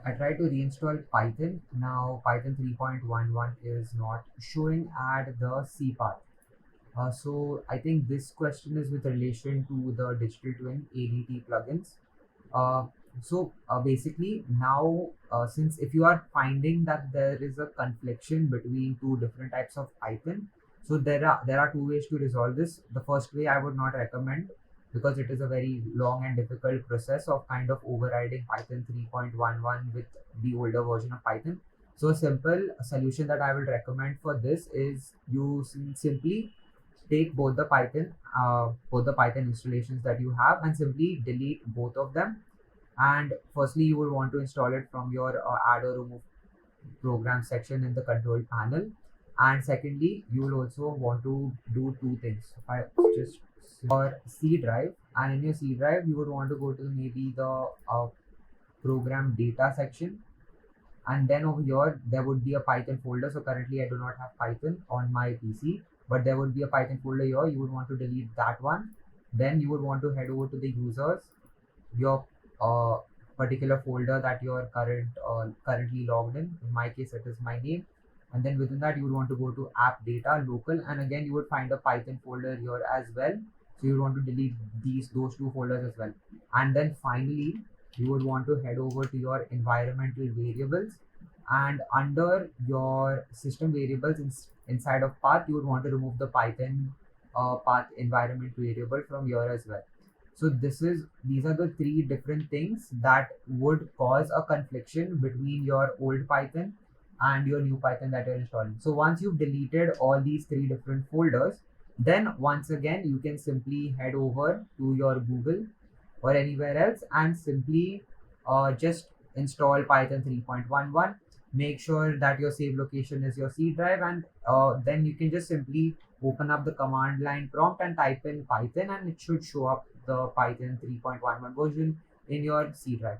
I tried to reinstall Python. Now Python 3.11 is not showing at the C path. So I think this question is with relation to the digital twin ADT plugins. Uh, Basically now, since if you are finding that there is a confliction between two different types of Python, so there are two ways to resolve this. The first way I would not recommend, because it is a very long and difficult process of kind of overriding Python 3.11 with the older version of Python. So a simple solution that I will recommend for this is you simply take both the Python installations that you have and simply delete both of them. And firstly, you will want to install it from your add or remove program section in the control panel. And secondly, you will also want to do two things. If I just your C drive, and in your C drive, you would want to go to maybe the program data section, and then over here there would be a Python folder. So currently I do not have Python on my PC, but there would be a Python folder here. You would want to delete that one. Then you would want to head over to the users, your particular folder that you are currently logged in my case it is my name. And then within that you would want to go to app data local, and again you would find a Python folder here as well. So you would want to delete those two folders as well. And then finally you would want to head over to your environmental variables, and under your system variables inside of path you would want to remove the Python path environment variable from here as well. So these are the three different things that would cause a confliction between your old Python and your new Python that you're installing. So once you've deleted all these three different folders, then once again you can simply head over to your Google or anywhere else and simply just install Python 3.11. Make sure that your save location is your C drive, and then you can just simply open up the command line prompt and type in Python, and it should show up the Python 3.11 version in your C drive.